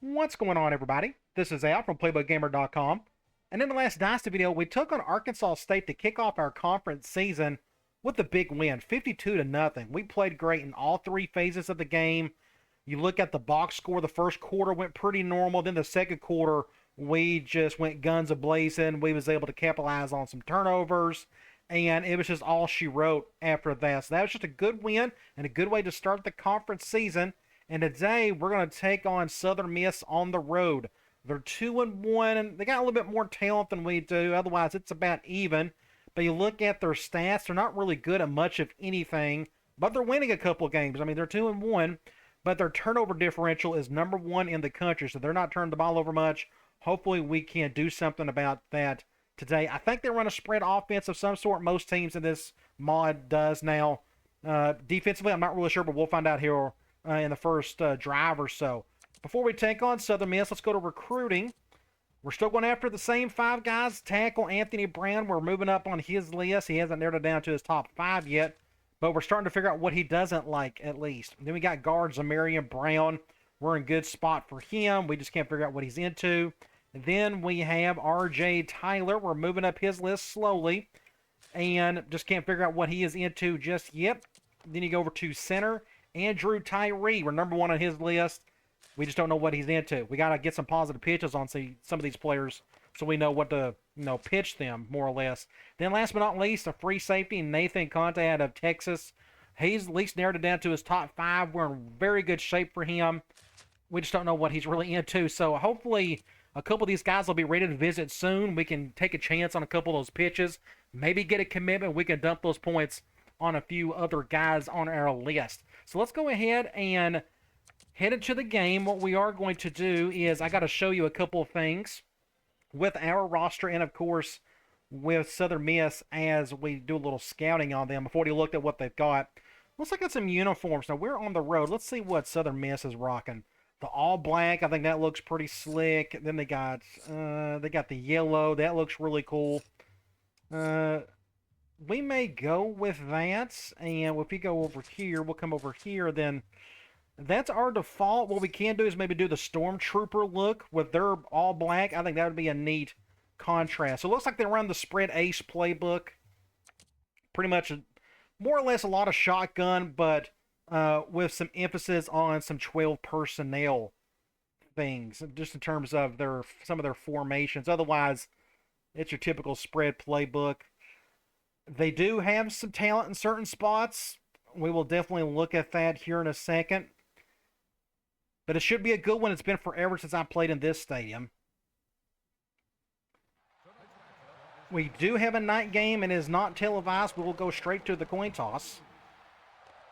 What's going on, everybody? This is Al from PlaybookGamer.com. And in the last Dynasty video, we took on Arkansas State to kick off our conference season with a big win, 52-0. We played great in all three phases of the game. You look at the box score, the first quarter went pretty normal. Then the second quarter, we just went guns a-blazing. We was able to capitalize on some turnovers, and it was just all she wrote after that. So that was just a good win and a good way to start the conference season. And today we're going to take on Southern Miss on the road. They're 2-1, and they got a little bit more talent than we do. Otherwise, it's about even. But you look at their stats; they're not really good at much of anything. But they're winning a couple of games. I mean, they're 2-1, but their turnover differential is #1 in the country, so they're not turning the ball over much. Hopefully, we can do something about that today. I think they run a spread offense of some sort. Most teams in this mod does now. Defensively, I'm not really sure, but we'll find out here in the first drive or so. Before we take on Southern Miss, let's go to recruiting. We're still going after the same five guys. Tackle Anthony Brown, we're moving up on his list. He hasn't narrowed it down to his top 5 yet, but we're starting to figure out what he doesn't like, at least. Then we got guard Zamarian Brown. We're in good spot for him. We just can't figure out what he's into. And then we have R.J. Tyler. We're moving up his list slowly and just can't figure out what he is into just yet. Then you go over to center Andrew Tyree. We're #1 on his list. We just don't know what he's into. We got to get some positive pitches on some of these players so we know what to pitch them, more or less. Then last but not least, a free safety, Nathan Conte out of Texas. He's at least narrowed it down to his top 5. We're in very good shape for him. We just don't know what he's really into. So hopefully a couple of these guys will be ready to visit soon. We can take a chance on a couple of those pitches, maybe get a commitment. We can dump those points on a few other guys on our list. So let's go ahead and head into the game. What we are going to do is I got to show you a couple of things with our roster and, of course, with Southern Miss as we do a little scouting on them before we looked at what they've got. Let's look at some uniforms. Now, we're on the road. Let's see what Southern Miss is rocking. The all black, I think that looks pretty slick. Then they got the yellow. That looks really cool. We may go with that, and if we go over here, we'll come over here, then that's our default. What we can do is maybe do the Stormtrooper look with their all black. I think that would be a neat contrast. So it looks like they run the spread ace playbook. Pretty much more or less a lot of shotgun, but with some emphasis on some 12 personnel things, just in terms of some of their formations. Otherwise, it's your typical spread playbook. They do have some talent in certain spots. We will definitely look at that here in a second. But it should be a good one. It's been forever since I played in this stadium. We do have a night game and it is not televised. We will go straight to the coin toss.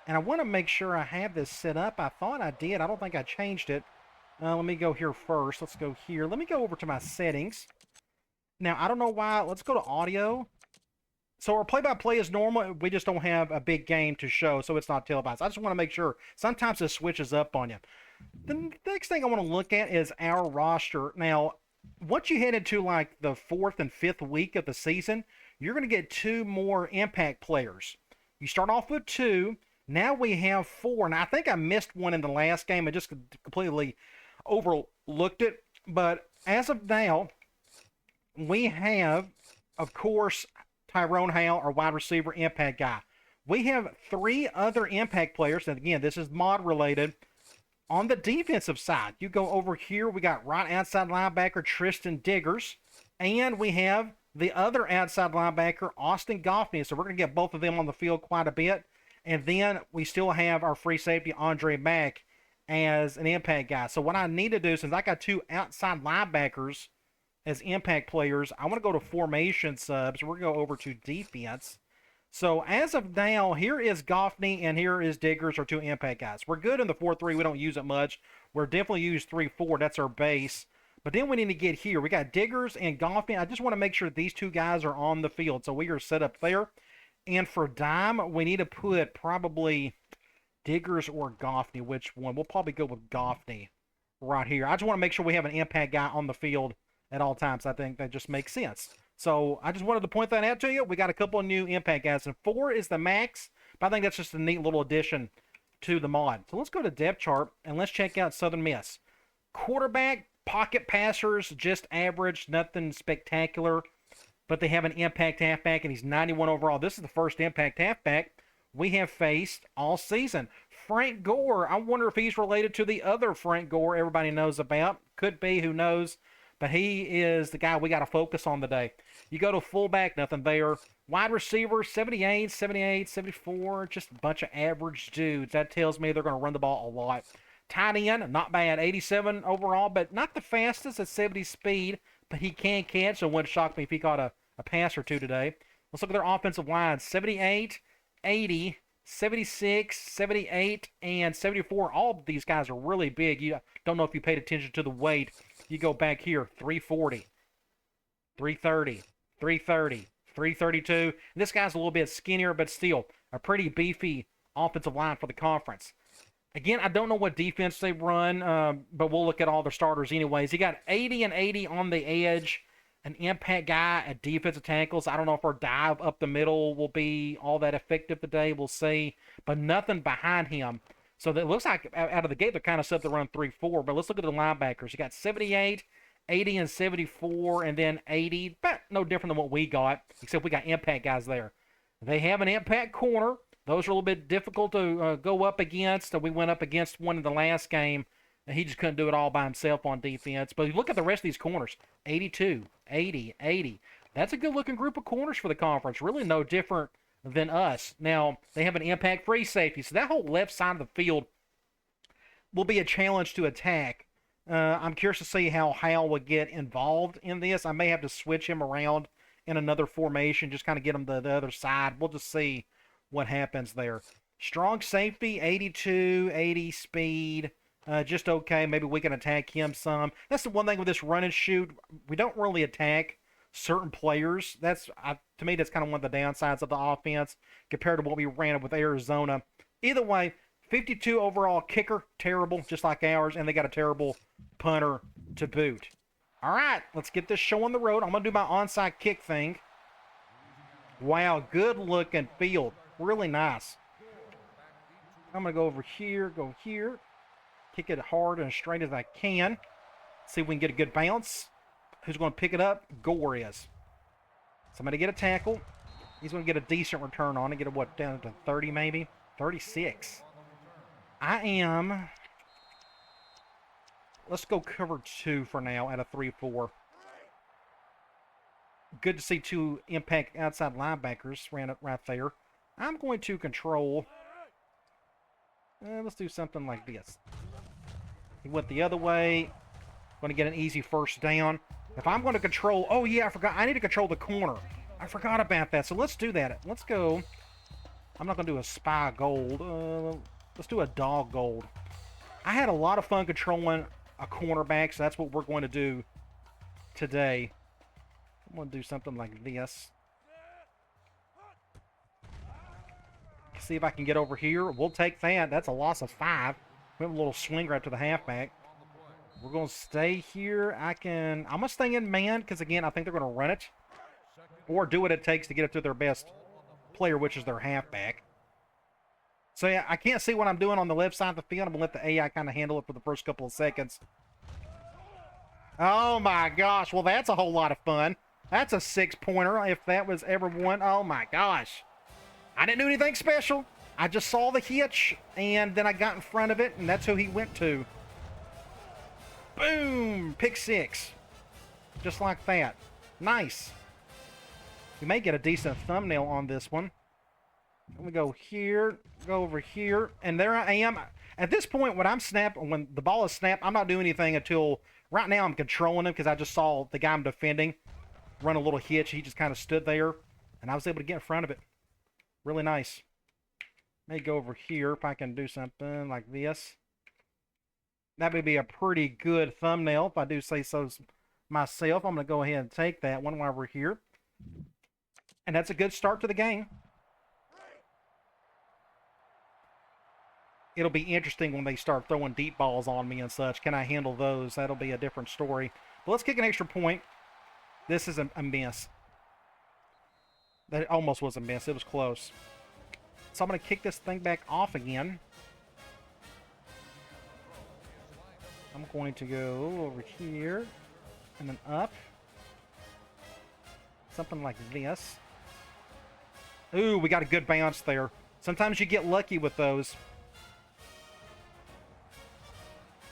And I want to make sure I have this set up. I thought I did. I don't think I changed it. Let me go here first. Let's go here. Let me go over to my settings. Now, I don't know why. Let's go to audio. So our play-by-play is normal. We just don't have a big game to show, so it's not televised. I just want to make sure. Sometimes it switches up on you. The next thing I want to look at is our roster. Now, once you head into like the 4th and 5th week of the season, you're going to get 2 more impact players. You start off with 2. Now we have 4. And I think I missed one in the last game. I just completely overlooked it. But as of now, we have, of course, Tyrone Hale, our wide receiver impact guy. We have 3 other impact players, and again, this is mod related. On the defensive side, you go over here, we got right outside linebacker Tristan Diggers, and we have the other outside linebacker, Austin Goffney. So we're going to get both of them on the field quite a bit. And then we still have our free safety, Andre Mack, as an impact guy. So what I need to do, since I got 2 outside linebackers as impact players, I want to go to formation subs. We're going to go over to defense. So as of now, here is Goffney and here is Diggers, our 2 impact guys. We're good in the 4-3. We don't use it much. We're definitely use 3-4. That's our base. But then we need to get here. We got Diggers and Goffney. I just want to make sure these 2 guys are on the field. So we are set up there. And for dime, we need to put probably Diggers or Goffney. Which one? We'll probably go with Goffney right here. I just want to make sure we have an impact guy on the field at all times. I think that just makes sense. So I just wanted to point that out to you. We got a couple of new impact guys, and 4 is the max, but I think that's just a neat little addition to the mod. So let's go to depth chart, and let's check out Southern Miss. Quarterback, pocket passers, just average, nothing spectacular. But they have an impact halfback, and he's 91 overall. This is the first impact halfback we have faced all season. Frank Gore, I wonder if he's related to the other Frank Gore everybody knows about. Could be, who knows. But he is the guy we got to focus on today. You go to fullback, nothing there. Wide receiver, 78, 78, 74, just a bunch of average dudes. That tells me they're going to run the ball a lot. Tight end, not bad, 87 overall, but not the fastest at 70 speed, but he can catch, so it wouldn't shock me if he caught a pass or two today. Let's look at their offensive line, 78, 80, 76, 78, and 74. All of these guys are really big. You don't know if you paid attention to the weight. You go back here, 340, 330, 330, 332. This guy's a little bit skinnier, but still a pretty beefy offensive line for the conference. Again, I don't know what defense they run, but we'll look at all their starters anyways. He got 80 and 80 on the edge, an impact guy at defensive tackles. I don't know if our dive up the middle will be all that effective today. We'll see, but nothing behind him. So it looks like out of the gate they're kind of set to run 3-4, but let's look at the linebackers. You got 78, 80, and 74, and then 80, but no different than what we got, except we got impact guys there. They have an impact corner. Those are a little bit difficult to go up against. We went up against one in the last game, and he just couldn't do it all by himself on defense. But you look at the rest of these corners, 82, 80, 80. That's a good-looking group of corners for the conference. Really no different than us. Now, they have an impact free safety, so that whole left side of the field will be a challenge to attack. I'm curious to see how Hal will get involved in this. I may have to switch him around in another formation, just kind of get him to the other side. We'll just see what happens there. Strong safety, 82, 80 speed, just okay. Maybe we can attack him some. That's the one thing with this run and shoot. We don't really attack certain players. That's to me, that's kind of one of the downsides of the offense compared to what we ran with Arizona. Either way, 52 overall kicker, terrible, just like ours, and they got a terrible punter to boot. All right, let's get this show on the road. I'm going to do my onside kick thing. Wow, good looking field. Really nice. I'm going to go over here, go here. Kick it hard and as straight as I can. See if we can get a good bounce. Who's going to pick it up? Gore is. Somebody get a tackle. He's going to get a decent return on it. Get a what, down to 30 maybe? 36. I am... Let's go cover 2 for now at a 3-4. Good to see 2 impact outside linebackers ran it right there. I'm going to control. Let's do something like this. He went the other way. Going to get an easy first down. If I'm going to control... Oh, yeah, I forgot. I need to control the corner. I forgot about that. So let's do that. Let's go... I'm not going to do a spy gold. Let's do a dog gold. I had a lot of fun controlling a cornerback, so that's what we're going to do today. I'm going to do something like this. See if I can get over here. We'll take that. That's a loss of 5. We have a little swing right to the halfback. We're going to stay here. I'm going to stay in man because, again, I think they're going to run it. Or do what it takes to get it to their best player, which is their halfback. So, yeah, I can't see what I'm doing on the left side of the field. I'm going to let the AI kind of handle it for the first couple of seconds. Oh, my gosh. Well, that's a whole lot of fun. That's a 6-pointer if that was ever one. Oh, my gosh. I didn't do anything special. I just saw the hitch, and then I got in front of it, and that's who he went to. Boom! Pick 6. Just like that. Nice. We may get a decent thumbnail on this one. Let me go here, go over here, and there I am. At this point, when the ball is snapped, I'm not doing anything until right now I'm controlling him because I just saw the guy I'm defending run a little hitch. He just kind of stood there, and I was able to get in front of it. Really nice. May go over here if I can do something like this. That would be a pretty good thumbnail if I do say so myself. I'm going to go ahead and take that one while we're here. And that's a good start to the game. It'll be interesting when they start throwing deep balls on me and such. Can I handle those? That'll be a different story. But let's kick an extra point. This is a miss. That almost was a miss. It was close. So I'm going to kick this thing back off again. I'm going to go over here and then up. Something like this. Ooh, we got a good bounce there. Sometimes you get lucky with those.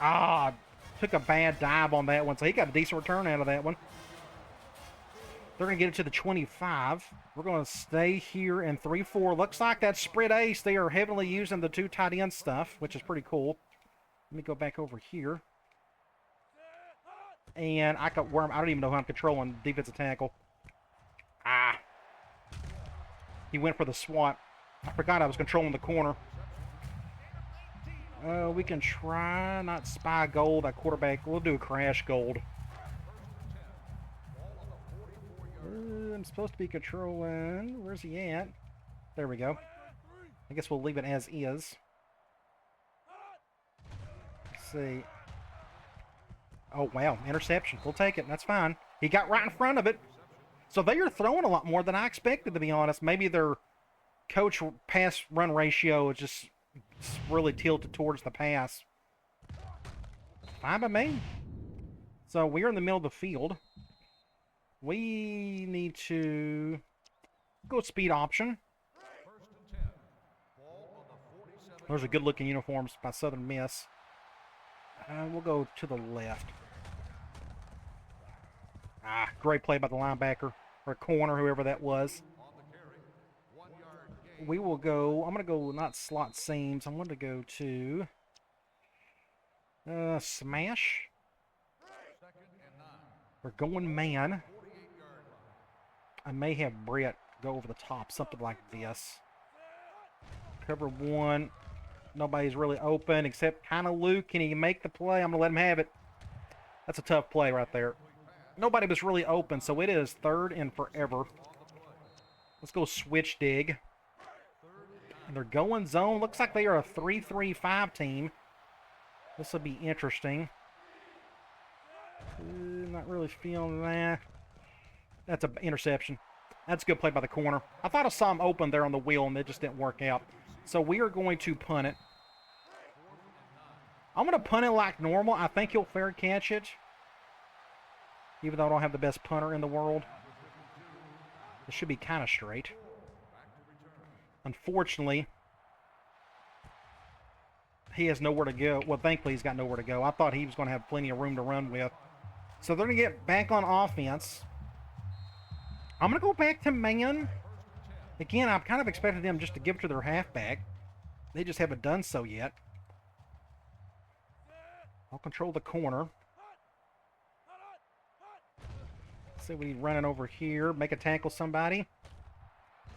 Ah, took a bad dive on that one, so he got a decent return out of that one. They're going to get it to the 25. We're going to stay here in 3-4. Looks like that spread ace. They are heavily using the 2 tight end stuff, which is pretty cool. Let me go back over here. And I don't even know how I'm controlling defensive tackle. Ah. He went for the swat. I forgot I was controlling the corner. We can try not spy gold at quarterback. We'll do a crash gold. I'm supposed to be controlling. Where's he at? There we go. I guess we'll leave it as is. Let's see. Oh, wow. Interception. We'll take it. That's fine. He got right in front of it. So they are throwing a lot more than I expected, to be honest. Maybe their coach pass run ratio is just really tilted towards the pass. Fine by me. So we're in the middle of the field. We need to go speed option. Those are good-looking uniforms by Southern Miss. We'll go to the left. Ah, great play by the linebacker or corner, whoever that was. We will go. I'm going to go not slot seams. I'm going to go to smash. We're going man. I may have Brett go over the top, something like this. Cover 1. Nobody's really open except kind of Luke. Can he make the play? I'm going to let him have it. That's a tough play right there. Nobody was really open, so it is 3rd and forever. Let's go switch dig. And they're going zone. Looks like they are a 3-3-5 team. This will be interesting. Not really feeling that. That's an interception. That's a good play by the corner. I thought I saw him open there on the wheel, and it just didn't work out. So we are going to punt it. I'm going to punt it like normal. I think he'll fair catch it. Even though I don't have the best punter in the world. It should be kind of straight. Unfortunately, he has nowhere to go. Well, thankfully, he's got nowhere to go. I thought he was going to have plenty of room to run with. So they're going to get back on offense. I'm going to go back to man. Again, I've kind of expected them just to give it to their halfback. They just haven't done so yet. I'll control the corner. Let's see what he's running over here. Make a tackle somebody.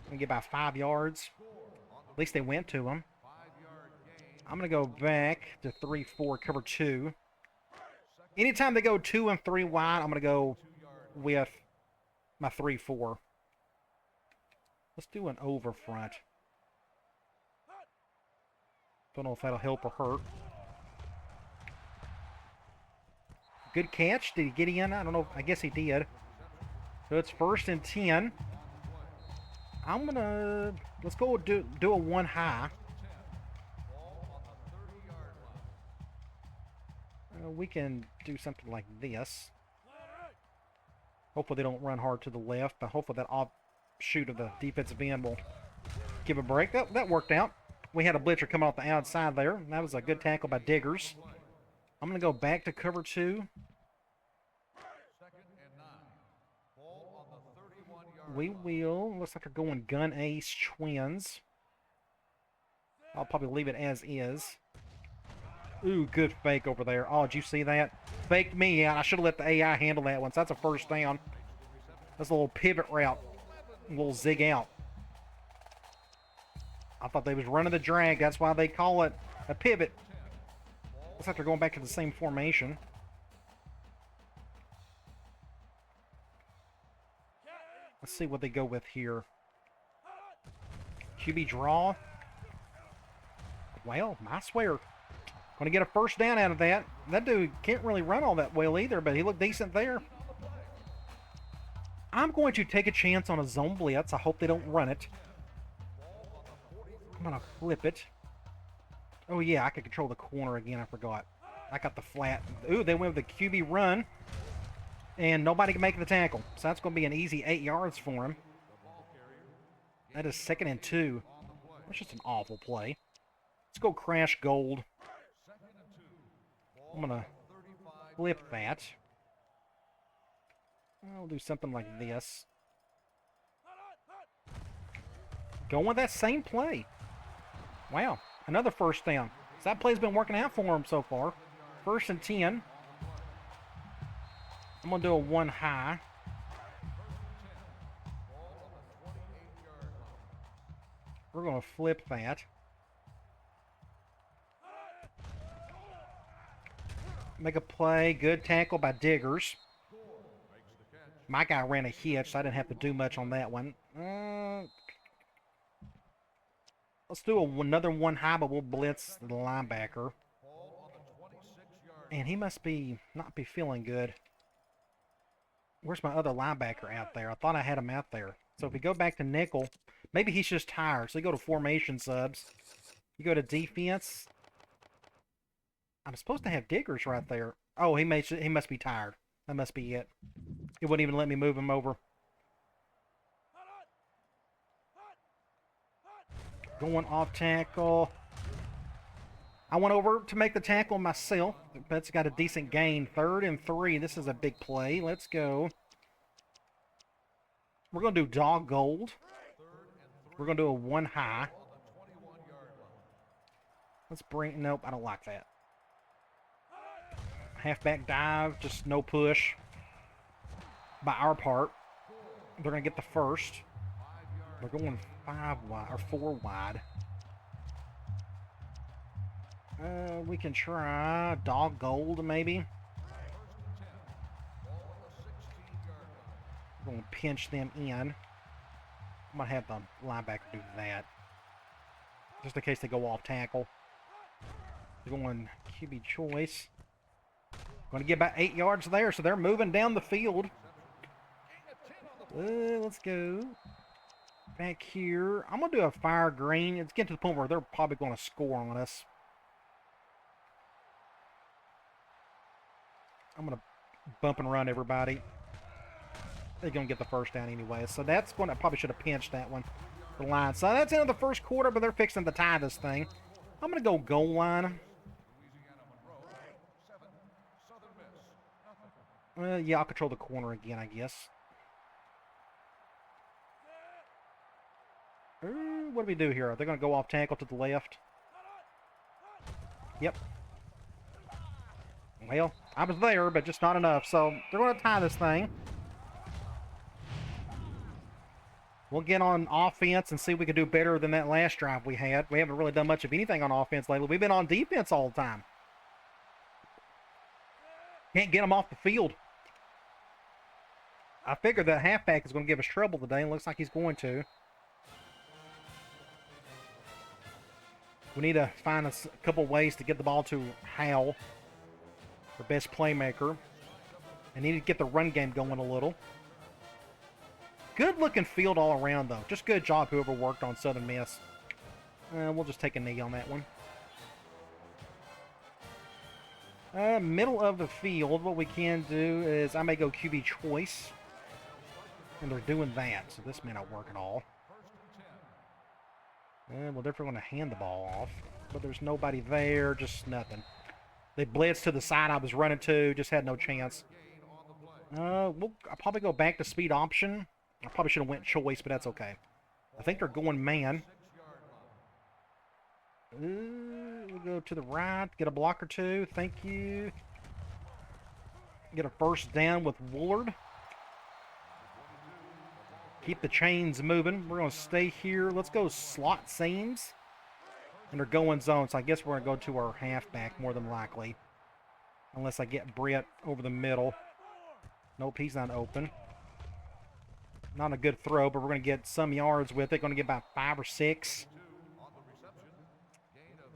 Gonna get about 5 yards. At least they went to him. I'm going to go back to 3-4, cover 2. Anytime they go 2 and 3 wide, I'm going to go with my 3-4. Let's do an over front. Don't know if that'll help or hurt. Good catch. Did he get in? I don't know. I guess he did. So it's 1st and 10. I'm going to... Let's go do a 1 high. We can do something like this. Hopefully they don't run hard to the left, but hopefully that offshoot of the defensive end will give a break. That worked out. We had a blitzer coming off the outside there. That was a good tackle by Diggers. I'm going to go back to cover 2. We will. Looks like they're going gun ace twins. I'll probably leave it as is. Ooh, good fake over there. Oh, did you see that? Faked me out. I should have let the AI handle that one. So that's a 1st down. That's a little pivot route. A little zig out. I thought they was running the drag. That's why they call it a pivot. Looks like they're going back to the same formation. Let's see what they go with here. QB draw. Well, I swear. Going to get a 1st down out of that. That dude can't really run all that well either, but he looked decent there. I'm going to take a chance on a zone blitz. I hope they don't run it. I'm going to flip it. Oh, yeah, I can control the corner again. I forgot. I got the flat. Ooh, they went with the QB run. And nobody can make the tackle. So that's going to be an easy 8 yards for him. That is 2nd and 2. That's just an awful play. Let's go crash gold. I'm going to flip that. I'll do something like this. Going with that same play. Wow, another first down. So that play's been working out for him so far. 1st and 10. I'm going to do a 1 high. We're going to flip that. Make a play. Good tackle by Diggers. My guy ran a hitch, so I didn't have to do much on that one. Let's do another 1 high, but we'll blitz the linebacker. And he must not be feeling good. Where's my other linebacker out there? I thought I had him out there. So if we go back to nickel, maybe he's just tired. So you go to formation subs. You go to defense. I'm supposed to have Diggers right there. Oh, he must be tired. That must be it. It wouldn't even let me move him over. Going off tackle. I went over to make the tackle myself. That's got a decent gain. 3rd and 3. This is a big play. Let's go. We're going to do dog gold. We're going to do a 1 high. Let's bring... Nope, I don't like that. Halfback dive. Just no push by our part. They're going to get the first. They're going 5 wide or 4 wide. We can try dog gold maybe. We're going to pinch them in. I'm going to have the linebacker do that. Just in case they go off tackle. They're going QB choice. Going to get about 8 yards there, so they're moving down the field. Let's go. Back here. I'm going to do a fire green. It's getting to the point where they're probably going to score on us. I'm going to bump and run everybody. They're going to get the first down anyway. So that's going to... probably should have pinched that one. The line. So that's the end of the first quarter, but they're fixing to tie this thing. I'm going to go goal line. Yeah, I'll control the corner again, I guess. What do we do here? They're going to go off tackle to the left. Yep. Well, I was there, but just not enough. So they're going to tie this thing. We'll get on offense and see if we can do better than that last drive we had. We haven't really done much of anything on offense lately. We've been on defense all the time. Can't get them off the field. I figured that halfback is going to give us trouble today, and looks like he's going to. We need to find a couple ways to get the ball to Hal, the best playmaker. I need to get the run game going a little. Good looking field all around, though. Just good job whoever worked on Southern Miss. We'll just take a knee on that one. Middle of the field, what we can do is I may go QB choice. And they're doing that, so this may not work at all. Well, they're going to hand the ball off. But there's nobody there, just nothing. They blitzed to the side I was running to, just had no chance. I'll probably go back to speed option. I probably should have went choice, but that's okay. I think they're going man. We'll go to the right, get a block or two. Thank you. Get a first down with Woolard. Keep the chains moving. We're going to stay here. Let's go slot seams. And they're going zone, so I guess we're going to go to our halfback more than likely. Unless I get Brett over the middle. Nope, he's not open. Not a good throw, but we're going to get some yards with it. Going to get about 5 or 6.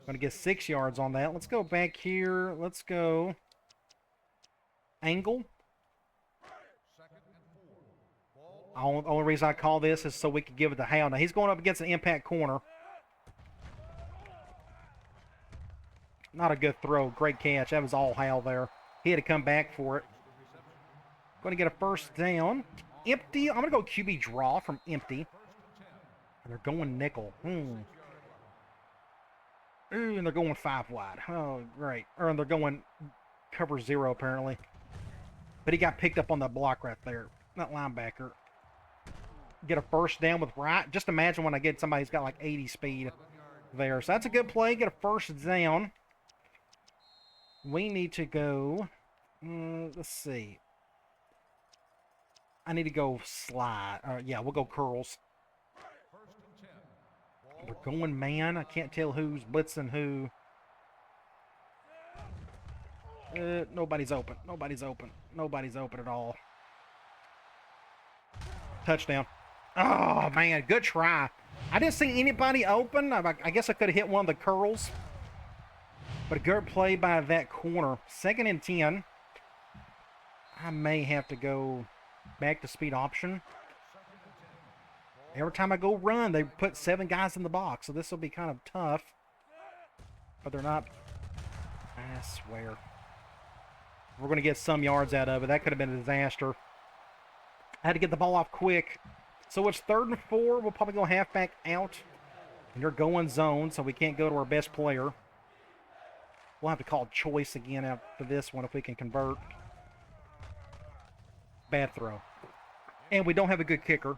Going to get 6 yards on that. Let's go back here. Let's go angle. The only reason I call this is so we can give it to Hal. Now, he's going up against an impact corner. Not a good throw. Great catch. That was all Hal there. He had to come back for it. Going to get a first down. Empty. I'm going to go QB draw from empty. And they're going nickel. Ooh, and they're going 5 wide. Oh, great. Or they're going cover 0, apparently. But he got picked up on the block right there. That linebacker. Get a first down with right. Just imagine when I get somebody who's got like 80 speed there. So that's a good play. Get a first down. We need to go... let's see. I need to go slide. Yeah, we'll go curls. We're going man. I can't tell who's blitzing who. Nobody's open. Nobody's open. Nobody's open at all. Touchdown. Oh, man. Good try. I didn't see anybody open. I guess I could have hit one of the curls. But a good play by that corner. 2nd and 10. I may have to go back to speed option. Every time I go run, they put 7 guys in the box. So this will be kind of tough. But they're not. I swear. We're going to get some yards out of it. That could have been a disaster. I had to get the ball off quick. So it's 3rd and 4. We'll probably go halfback out. And they're going zone, so we can't go to our best player. We'll have to call choice again after this one if we can convert. Bad throw. And we don't have a good kicker.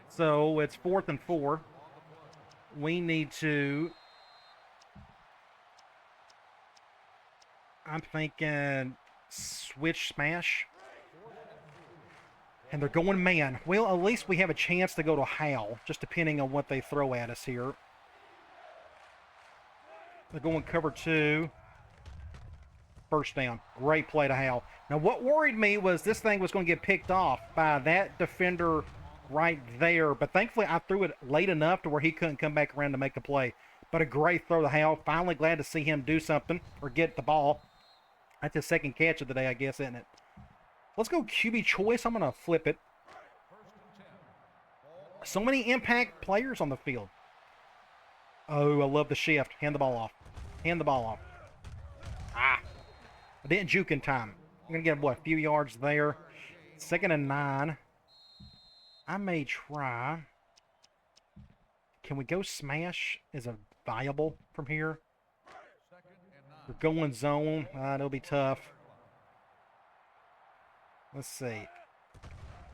So it's 4th and 4. We need to... I'm thinking switch smash. And they're going man. Well, at least we have a chance to go to Hal, just depending on what they throw at us here. They're going cover 2. First down. Great play to Hal. Now, what worried me was this thing was going to get picked off by that defender right there. But thankfully, I threw it late enough to where he couldn't come back around to make the play. But a great throw to Hal. Finally glad to see him do something or get the ball. That's his 2nd catch of the day, I guess, isn't it? Let's go QB choice. I'm going to flip it. So many impact players on the field. Oh, I love the shift. Hand the ball off. Hand the ball off. Ah. I didn't juke in time. I'm going to get, what, a few yards there. 2nd and 9. I may try. Can we go smash? Is it viable from here? We're going zone. It'll be tough. Let's see.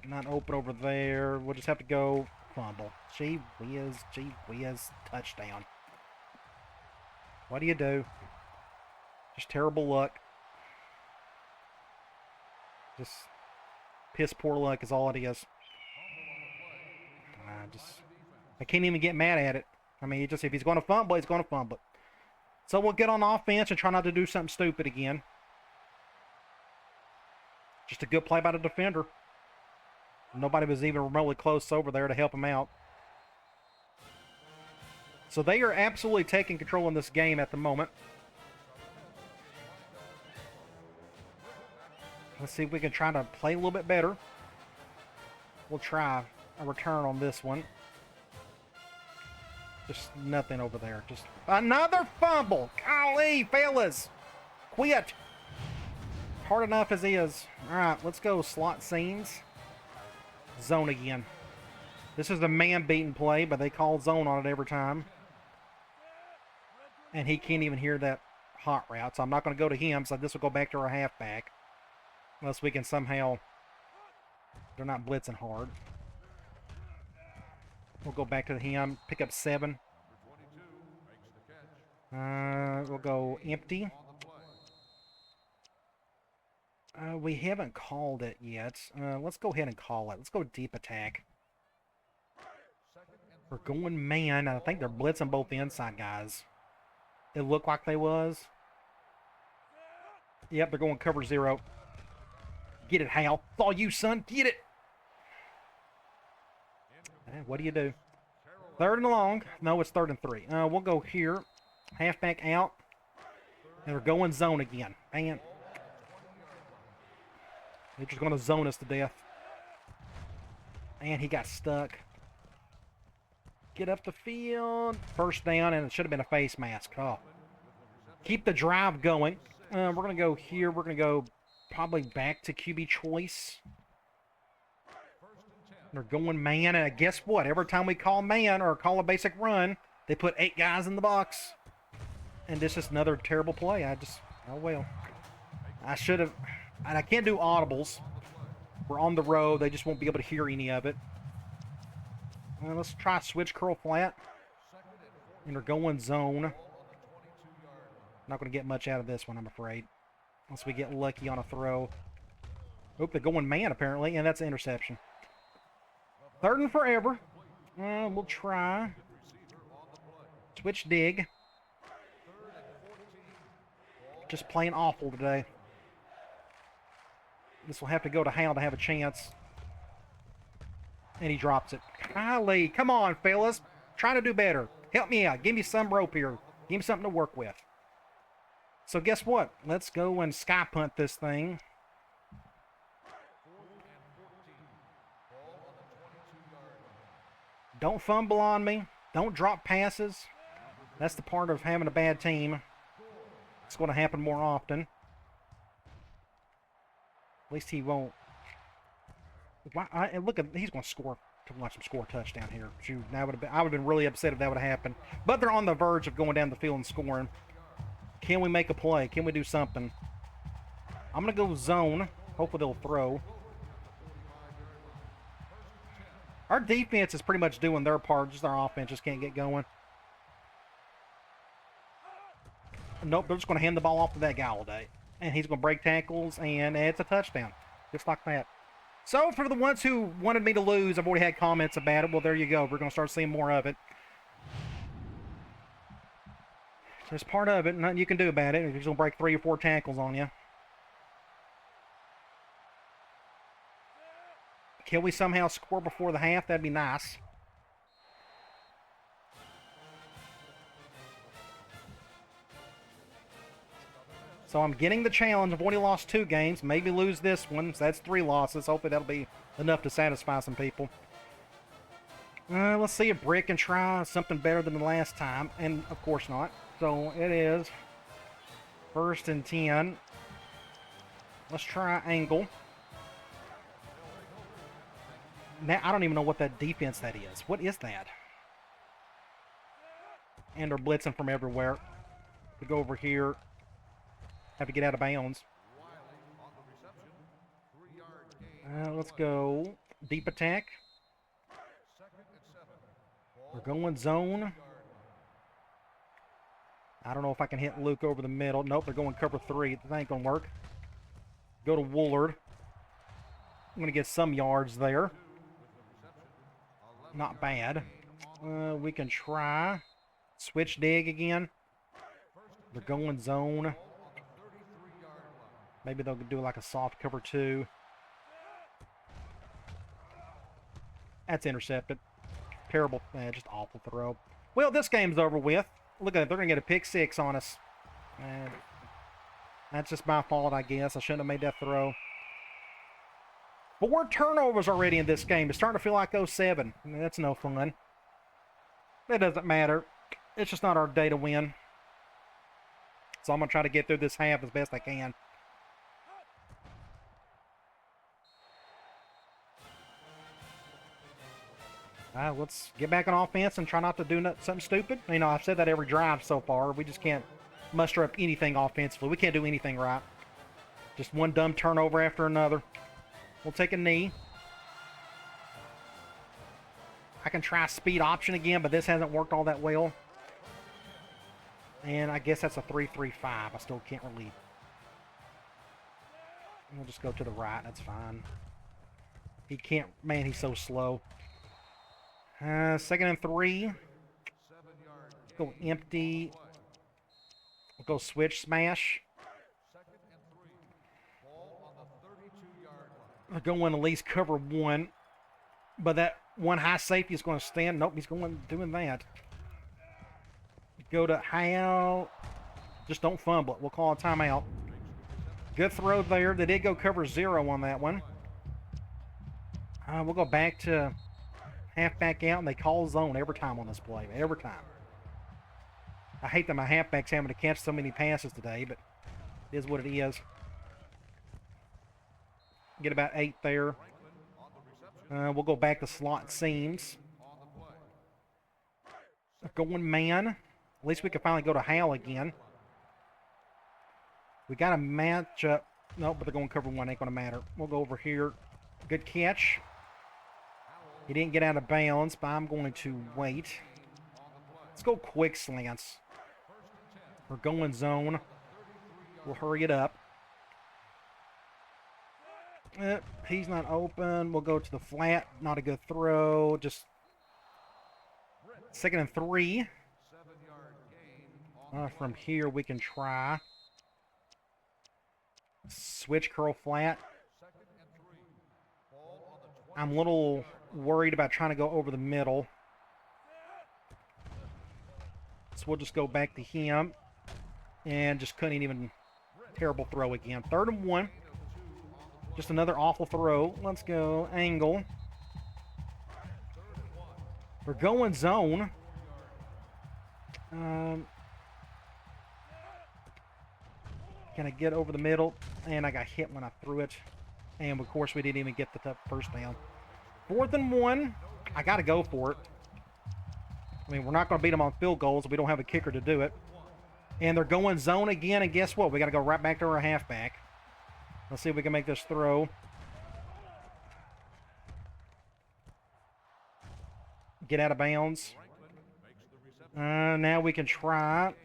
Not open over there. We'll just have to go fumble. Gee whiz. Gee whiz. Touchdown. What do you do? Just terrible luck. Just piss poor luck is all it is. I can't even get mad at it. I mean, if he's going to fumble, he's going to fumble. So we'll get on offense and try not to do something stupid again. Just a good play by the defender. Nobody was even remotely close over there to help him out. So they are absolutely taking control in this game at the moment. Let's see if we can try to play a little bit better. We'll try a return on this one. Just nothing over there. Just another fumble. Golly, fellas. Quit. Hard enough as is. All right, let's go slot scenes. Zone again. This is a man-beaten play, but they call zone on it every time. And he can't even hear that hot route, so I'm not going to go to him, so this will go back to our halfback. Unless we can somehow... They're not blitzing hard. We'll go back to him, pick up 7. We'll go empty. We haven't called it yet. Let's go ahead and call it. Let's go deep attack. We're going man. I think they're blitzing both the inside guys. It looked like they was. Yep, they're going cover 0. Get it, Hal. It's all you, son. Get it. What do you do? 3rd and long. No, it's 3rd and 3. We'll go here. Halfback out. And they're going zone again. Man. They're just going to zone us to death. And he got stuck. Get up the field. First down, and it should have been a face mask. Oh. keep the drive going. We're going to go here. We're going to go probably back to QB choice. They're going man, and guess what? Every time we call man or call a basic run, they put 8 guys in the box. And this is another terrible play. Oh well. I should have, and I can't do audibles. We're on the road. They just won't be able to hear any of it. Let's try switch curl flat. And they're going zone. Not going to get much out of this one, I'm afraid. Unless we get lucky on a throw. Oop, they're going man, apparently, and that's an interception. 3rd and forever. We'll try. Switch dig. Just plain awful today. This will have to go to Hal to have a chance. And he drops it. Golly, come on, fellas. Try to do better. Help me out. Give me some rope here. Give me something to work with. So guess what? Let's go and sky punt this thing. Don't fumble on me. Don't drop passes. That's the part of having a bad team. It's going to happen more often. At least he won't. Look at, he's going to score. To watch him score a touchdown here. Shoot, I would have been really upset if that would have happened. But they're on the verge of going down the field and scoring. Can we make a play? Can we do something? I'm going to go zone. Hopefully they'll throw. Our defense is pretty much doing their part. Just our offense just can't get going. Nope, they're just going to hand the ball off to that guy all day. And he's going to break tackles, and it's a touchdown. Just like that. So, for the ones who wanted me to lose, I've already had comments about it. Well, there you go. We're going to start seeing more of it. It's part of it. Nothing you can do about it. He's going to break 3 or 4 tackles on you. Can we somehow score before the half? That'd be nice. So I'm getting the challenge. I've only lost 2 games. Maybe lose this one. So that's 3 losses. Hopefully that'll be enough to satisfy some people. Let's see a brick and try something better than the last time. And of course not. So it is 1st and 10. Let's try angle. Now, I don't even know what that defense that is. What is that? And they're blitzing from everywhere. We go over here. Have to get out of bounds. Let's go deep attack. We're going zone. I don't know if I can hit Luke over the middle. Nope, they're going cover 3. That ain't going to work. Go to Woolard. I'm going to get some yards there. Not bad. We can try. Switch dig again. They're going zone. Maybe they'll do like a soft cover 2. That's intercepted. Terrible. Just awful throw. Well, this game's over with. Look at it. They're going to get a pick 6 on us. That's just my fault, I guess. I shouldn't have made that throw. 4 turnovers already in this game. It's starting to feel like 07. That's no fun. That doesn't matter. It's just not our day to win. So I'm going to try to get through this half as best I can. Let's get back on offense and try not to do something stupid. You know, I've said that every drive so far. We just can't muster up anything offensively. We can't do anything right. Just one dumb turnover after another. We'll take a knee. I can try speed option again, but this hasn't worked all that well. And I guess that's a 3-3-5. I still can't really... We'll just go to the right. That's fine. He can't... Man, he's so slow. 2nd and 3. Go empty. We'll go switch smash. We're going at least cover 1. But that one high safety is going to stand. Nope, he's going doing that. Go to Hal. Just don't fumble it. We'll call a timeout. Good throw there. They did go cover 0 on that one. We'll go back to half back out, and they call zone every time on this play. Every time. I hate that my halfback's having to catch so many passes today, but it is what it is. Get about 8 there. We'll go back to slot seams. Going man. At least we can finally go to Hal again. We got a match up. Nope, but they're going cover one. Ain't going to matter. We'll go over here. Good catch. He didn't get out of bounds, but I'm going to wait. Let's go quick slants. We're going zone. We'll hurry it up. He's not open. We'll go to the flat. Not a good throw. Just 2nd and 3. From here, we can try. Switch curl flat. I'm a little worried about trying to go over the middle. So we'll just go back to him. And just couldn't even. Terrible throw again. 3rd and 1. Just another awful throw. Let's go angle. We're going zone. Can I get over the middle? And I got hit when I threw it. And, of course, we didn't even get the first down. 4th and 1. I got to go for it. I mean, we're not going to beat them on field goals. We don't have a kicker to do it. And they're going zone again. And guess what? We got to go right back to our halfback. Let's see if we can make this throw. Get out of bounds. Now we can try.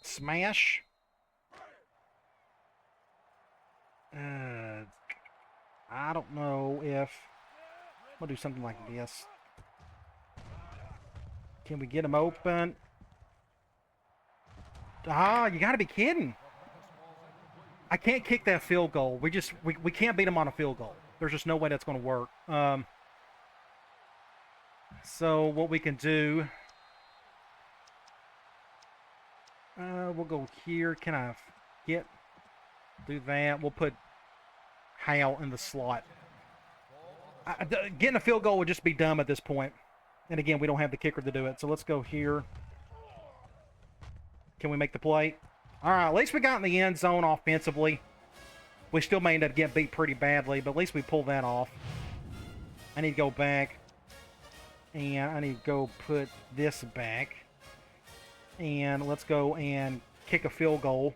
Smash. I don't know if... We'll do something like this. Can we get him open? Ah, you gotta be kidding. I can't kick that field goal. We can't beat him on a field goal. There's just no way that's going to work. So what we can do... we'll go here. Can I do that? We'll put Hal in the slot. Getting a field goal would just be dumb at this point. And again, we don't have the kicker to do it. So let's go here. Can we make the play? All right, at least we got in the end zone offensively. We still may end up getting beat pretty badly, but at least we pulled that off. I need to go back. And I need to go put this back. And let's go and kick a field goal.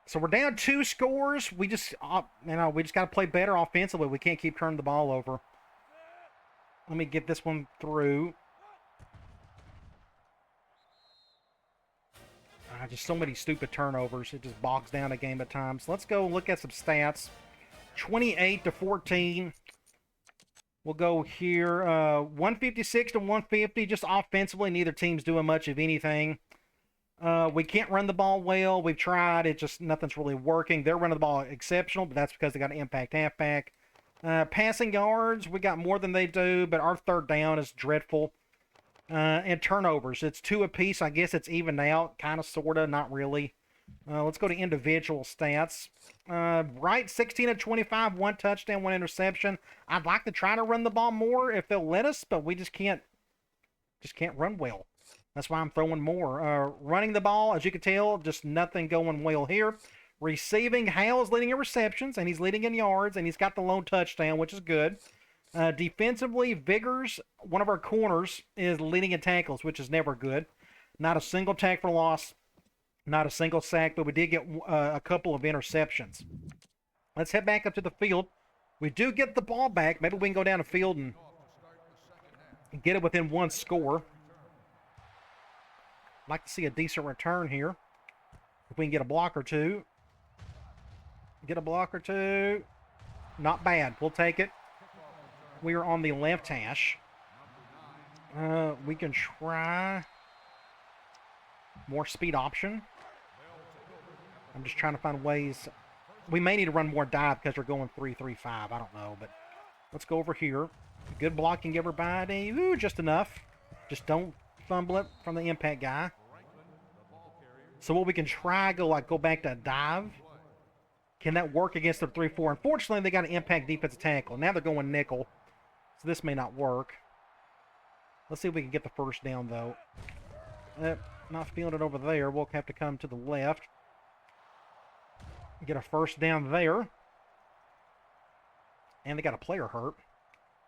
So we're down 2 scores. We just got to play better offensively. We can't keep turning the ball over. Let me get this one through. Just so many stupid turnovers. It just bogs down a game at times. Let's go look at some stats. 28-14. We'll go here. 156-150. Just offensively, neither team's doing much of anything. We can't run the ball well. We've tried. It just, nothing's really working. They're running the ball exceptional, but that's because they got an impact halfback. Passing yards, we got more than they do, but our 3rd down is dreadful. And turnovers, it's 2 apiece. I guess it's evened out, kind of, sort of, not really. Let's go to individual stats. Right, 16-25, 1 touchdown, 1 interception. I'd like to try to run the ball more if they'll let us, but we just can't run well. That's why I'm throwing more. Running the ball, as you can tell, just nothing going well here. Receiving, Hal's leading in receptions, and he's leading in yards, and he's got the lone touchdown, which is good. Defensively, Vigors, one of our corners, is leading in tackles, which is never good. Not a single tackle for loss, not a single sack, but we did get a couple of interceptions. Let's head back up to the field. We do get the ball back. Maybe we can go down the field and get it within 1 score. I'd like to see a decent return here. If we can get a block or two. Get a block or two. Not bad. We'll take it. We are on the left hash. We can try more speed option. I'm just trying to find ways. We may need to run more dive because we're going 3-3-5. I don't know, but let's go over here. Good blocking, everybody. Ooh, just enough. Just don't fumble it from the impact guy. So what we can try, go back to a dive. Can that work against the 3-4? Unfortunately, they got an impact defensive tackle. Now they're going nickel. So this may not work. Let's see if we can get the first down, though. Not feeling it over there. We'll have to come to the left. Get a first down there. And they got a player hurt.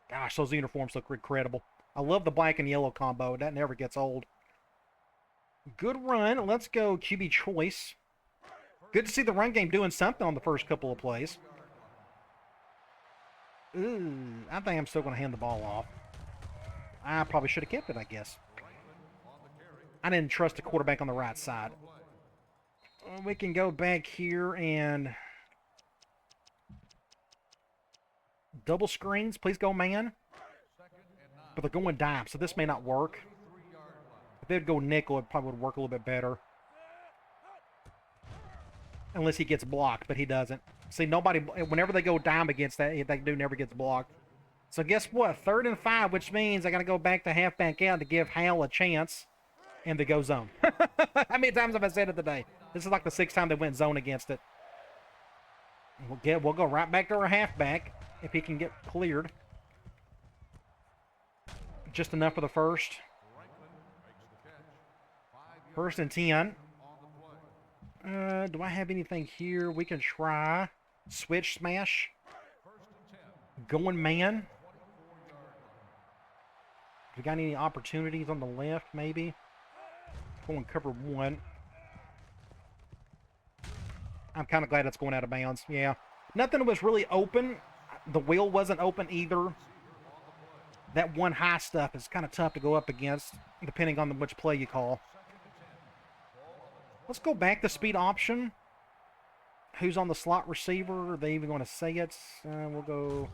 Gosh, those uniforms look incredible. I love the black and yellow combo. That never gets old. Good run. Let's go QB choice. Good to see the run game doing something on the first couple of plays. Ooh, I think I'm still going to hand the ball off. I probably should have kept it, I guess. I didn't trust the quarterback on the right side. We can go back here and... double screens. Please go man. But they're going dime, so this may not work. If they'd go nickel, it probably would work a little bit better. Unless he gets blocked, but he doesn't. See, nobody, whenever they go dime against that, that dude never gets blocked. So guess what? 3rd and 5, which means I got to go back to halfback out to give Hal a chance. And they go zone. How many times have I said it today? This is like the 6th time they went zone against it. We'll go right back to our halfback if he can get cleared. Just enough for the first. 1st and 10. Do I have anything here? We can try switch smash. Going man. We got any opportunities on the left, maybe? Going cover 1. I'm kind of glad it's going out of bounds. Yeah. Nothing was really open. The wheel wasn't open either. That one high stuff is kind of tough to go up against, depending on which play you call. Let's go back to speed option. Who's on the slot receiver? Are they even going to say it? We'll go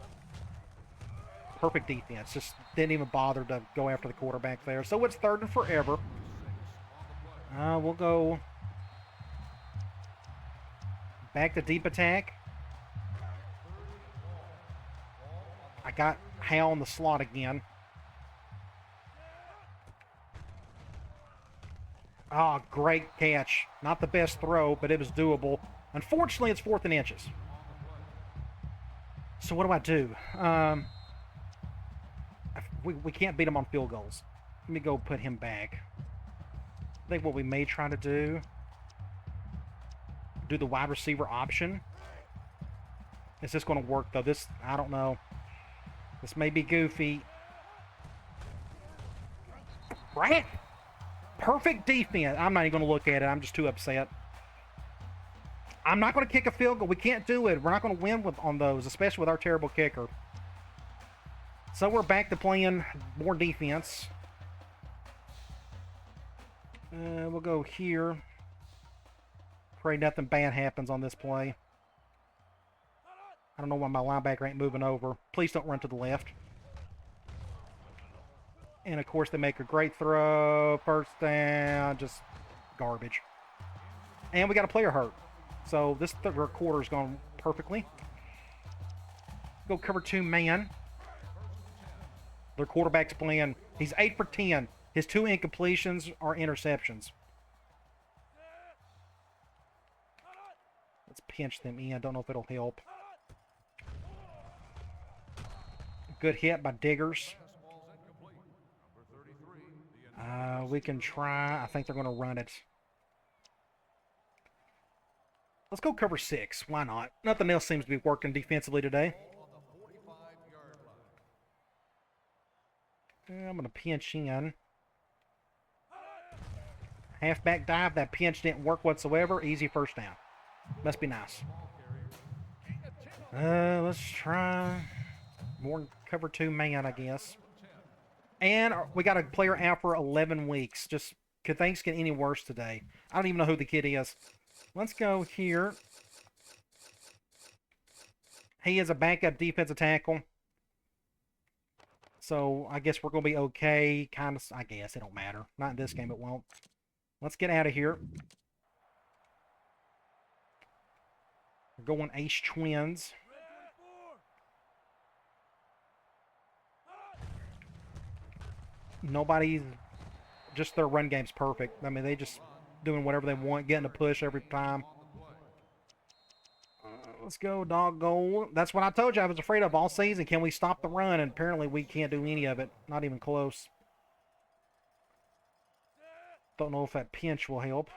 perfect defense. Just didn't even bother to go after the quarterback there. So it's 3rd and forever. We'll go back to deep attack. I got Hal in the slot again. Oh, great catch. Not the best throw, but it was doable. Unfortunately, it's 4th and inches. So what do? We can't beat him on field goals. Let me go put him back. I think what we may try to do the wide receiver option. Is this going to work, though? This, I don't know. This may be goofy. Right? Perfect defense. I'm not even going to look at it. I'm just too upset. I'm not going to kick a field goal. We can't do it. We're not going to win on those, especially with our terrible kicker. So we're back to playing more defense. We'll go here. Pray nothing bad happens on this play. I don't know why my linebacker ain't moving over. Please don't run to the left. And, of course, they make a great throw. 1st down. Just garbage. And we got a player hurt. So this 3rd quarter's gone perfectly. Go cover 2 man. Their quarterback's playing. He's 8 for 10. His 2 incompletions are interceptions. Let's pinch them in. Don't know if it'll help. Good hit by Diggers. We can try. I think they're going to run it. Let's go cover 6. Why not? Nothing else seems to be working defensively today. I'm going to pinch in. Halfback dive. That pinch didn't work whatsoever. Easy 1st down. Must be nice. Let's try more cover 2 man, I guess. And we got a player out for 11 weeks. Just, could things get any worse today? I don't even know who the kid is. Let's go here. He is a backup defensive tackle. So I guess we're going to be okay. Kind of, I guess. It don't matter. Not in this game, it won't. Let's get out of here. We're going Ace Twins. Nobody's, just their run game's perfect. I mean, they just doing whatever they want, getting a push every time. Let's go, dog goal. That's what I told you I was afraid of all season. Can we stop the run? And apparently we can't do any of it. Not even close. Don't know if that pinch will help.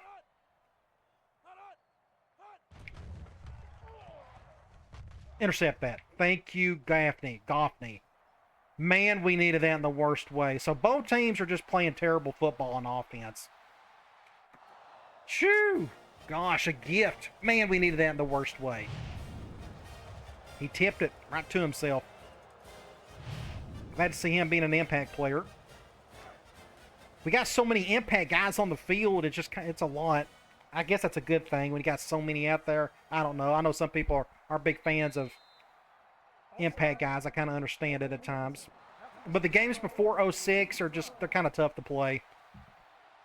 Intercept that. Thank you, Goffney. Man, we needed that in the worst way. So both teams are just playing terrible football on offense. Shoo! Gosh, a gift. Man, we needed that in the worst way. He tipped it right to himself. Glad to see him being an impact player. We got so many impact guys on the field. It's a lot. I guess that's a good thing when you got so many out there. I don't know. I know some people are big fans of impact guys. I kind of understand it at times. But the games before 06 they're kind of tough to play.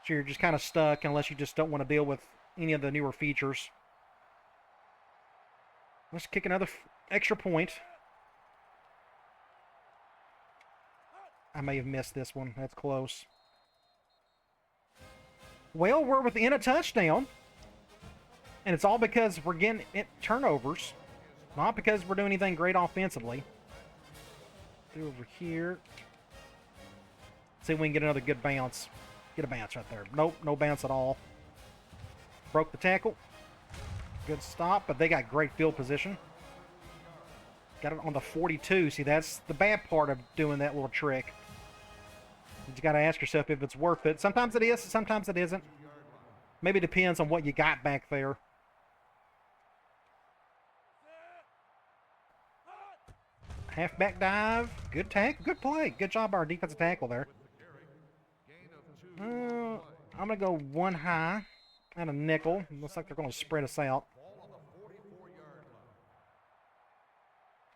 So you're just kind of stuck unless you just don't want to deal with any of the newer features. Let's kick another extra point. I may have missed this one. That's close. Well, we're within a touchdown. And it's all because we're getting turnovers. Not because we're doing anything great offensively. Through over here. See if we can get another good bounce. Get a bounce right there. Nope, no bounce at all. Broke the tackle. Good stop, but they got great field position. Got it on the 42. See, that's the bad part of doing that little trick. You got to ask yourself if it's worth it. Sometimes it is, sometimes it isn't. Maybe it depends on what you got back there. Halfback dive. Good tackle. Good play. Good job by our defensive tackle there. I'm going to go one high and a nickel. Looks like they're going to spread us out.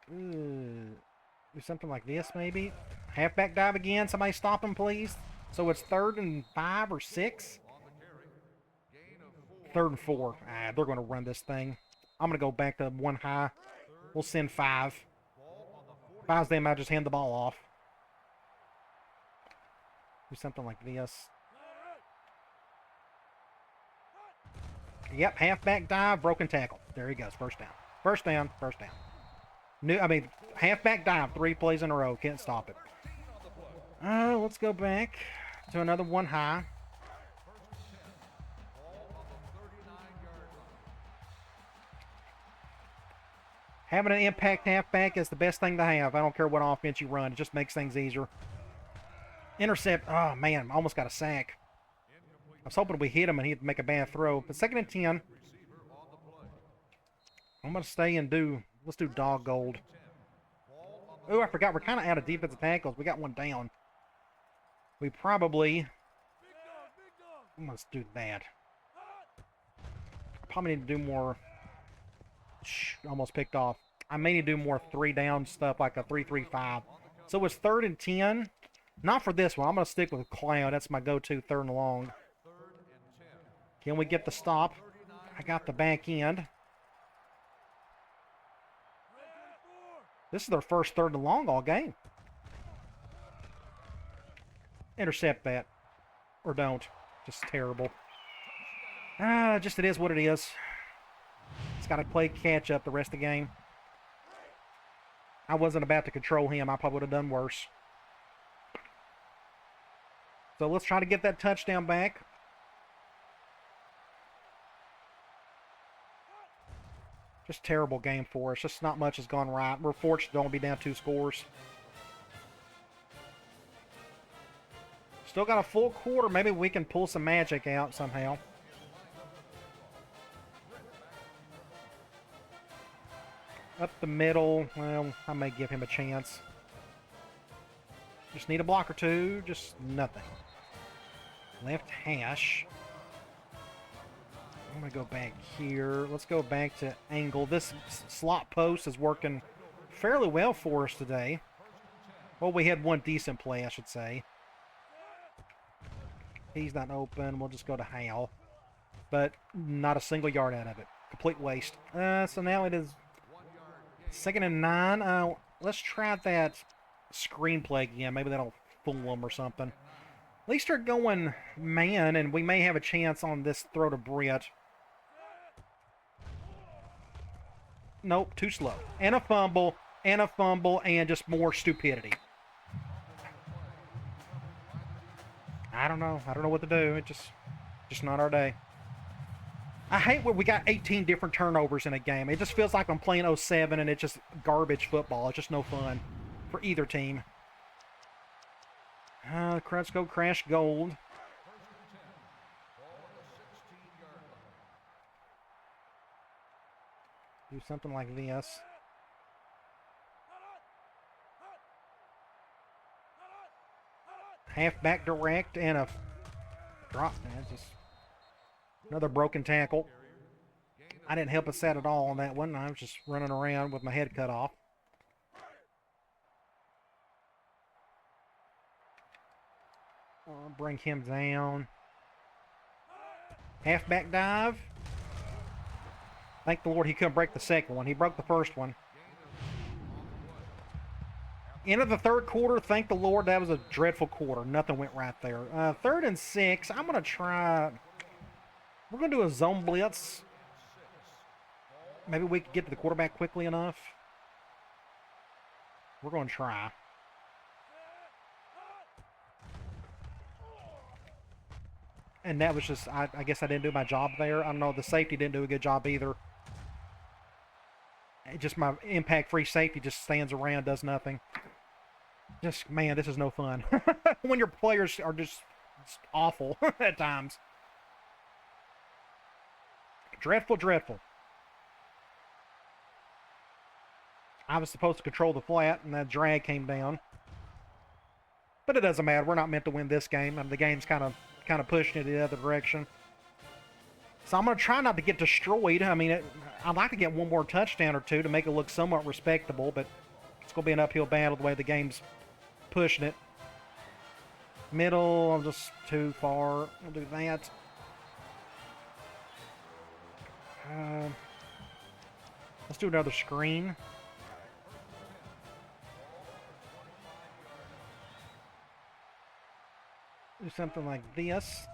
Do something like this, maybe. Halfback dive again. Somebody stop him, please. So it's 3rd and 5 or 6. 3rd and 4. They're going to run this thing. I'm going to go back to one high. We'll send 5. If I was them, I'd just hand the ball off. Do something like this. Yep, halfback dive, broken tackle. There he goes. First down. First down. First down. Halfback dive, 3 plays in a row. Can't stop it. Let's go back to another one high. Having an impact halfback is the best thing to have. I don't care what offense you run. It just makes things easier. Intercept. Oh, man. Almost got a sack. I was hoping we hit him and he'd make a bad throw. But 2nd and 10. I'm going to stay and let's do dog gold. Oh, I forgot. We're kind of out of defensive tackles. We got one down. We probably... Let's do that. I probably need to do more... Almost picked off. I may need to do more 3-down stuff, like a 3-3-5. So it's 3rd and 10. Not for this one. I'm going to stick with Cloud. That's my go-to 3rd and long. Can we get the stop? I got the back end. This is their first 3rd and long all game. Intercept that. Or don't. Just terrible. Just it is what it is. It's got to play catch up the rest of the game. I wasn't about to control him. I probably would have done worse. So let's try to get that touchdown back. Just terrible game for us. Just not much has gone right. We're fortunate to only be down 2 scores. Still got a full quarter. Maybe we can pull some magic out somehow. Up the middle. Well, I may give him a chance. Just need a block or two. Just nothing. Left hash. I'm going to go back here. Let's go back to angle. This slot post is working fairly well for us today. Well, we had one decent play, I should say. He's not open. We'll just go to Hal. But not a single yard out of it. Complete waste. So now it is 2nd and 9. Let's try that screenplay again. Maybe that'll fool them or something. At least they're going man, and we may have a chance on this throw to Brett. Nope, too slow. And a fumble, and just more stupidity. I don't know. I don't know what to do. It just... Just not our day. I hate when we got 18 different turnovers in a game. It just feels like I'm playing '07 and it's just garbage football. It's just no fun for either team. Let's go crash gold. Do something like this. Halfback direct and a drop. Just another broken tackle. I didn't help us out at all on that one. I was just running around with my head cut off. I'll bring him down. Halfback dive. Thank the Lord he couldn't break the second one. He broke the first one. End of the third quarter, thank the Lord, that was a dreadful quarter. Nothing went right there. 3rd and 6. I'm going to try... We're going to do a zone blitz. Maybe we can get to the quarterback quickly enough. We're going to try. And that was just... I guess I didn't do my job there. I don't know, the safety didn't do a good job either. Just my impact-free safety just stands around, does nothing. Just, man, this is no fun. When your players are just awful at times. Dreadful, dreadful. I was supposed to control the flat, and that drag came down. But it doesn't matter. We're not meant to win this game. I mean, the game's kind of pushing it the other direction. So I'm going to try not to get destroyed. I mean, I'd like to get one more touchdown or two to make it look somewhat respectable, but it's going to be an uphill battle the way the game's pushing it. Middle, I'm just too far. I'll do that. Let's do another screen. Do something like this.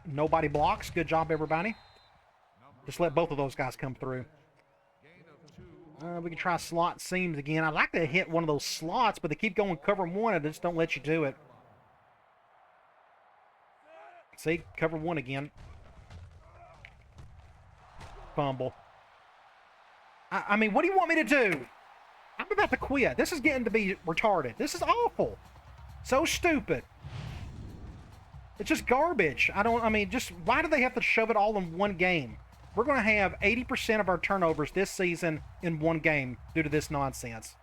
Nobody blocks. Good job, everybody. Just let both of those guys come through. We can try slot seams again. I'd like to hit one of those slots, but they keep going cover one and they just don't let you do it. See? Cover one again. Fumble. I mean, what do you want me to do? I'm about to quit. This is getting to be retarded. This is awful. So stupid. It's just garbage. Just why do they have to shove it all in one game? We're going to have 80% of our turnovers this season in one game due to this nonsense.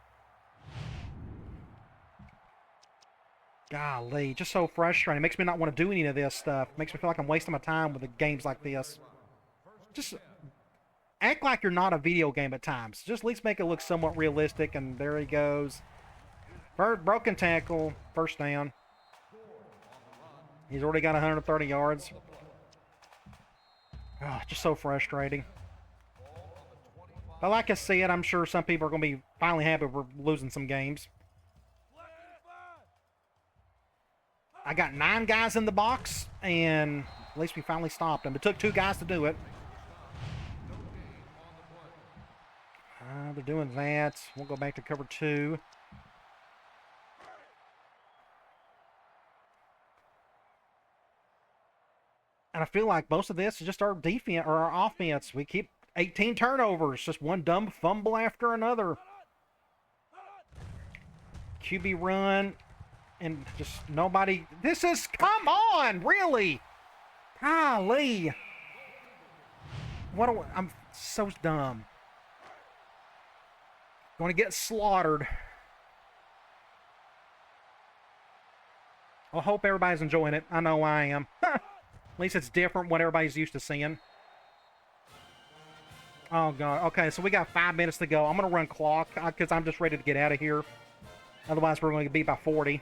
Golly, just so frustrating. It makes me not want to do any of this stuff. It makes me feel like I'm wasting my time with the games like this. Just act like you're not a video game at times. Just at least make it look somewhat realistic, and there he goes. Broken tackle, first down. He's already got 130 yards. Oh, just so frustrating. But like I said, I'm sure some people are going to be finally happy we're losing some games. I got 9 guys in the box, and at least we finally stopped them. It took 2 guys to do it. They're doing that. We'll go back to cover 2. And I feel like most of this is just our defense or our offense. We keep 18 turnovers, just one dumb fumble after another. QB run, and just nobody. This is, come on, really? Golly. I'm so dumb. Going to get slaughtered. I hope everybody's enjoying it. I know I am. At least it's different what everybody's used to seeing. Oh, God. Okay, so we got 5 minutes to go. I'm going to run clock because I'm just ready to get out of here. Otherwise, we're going to be by 40.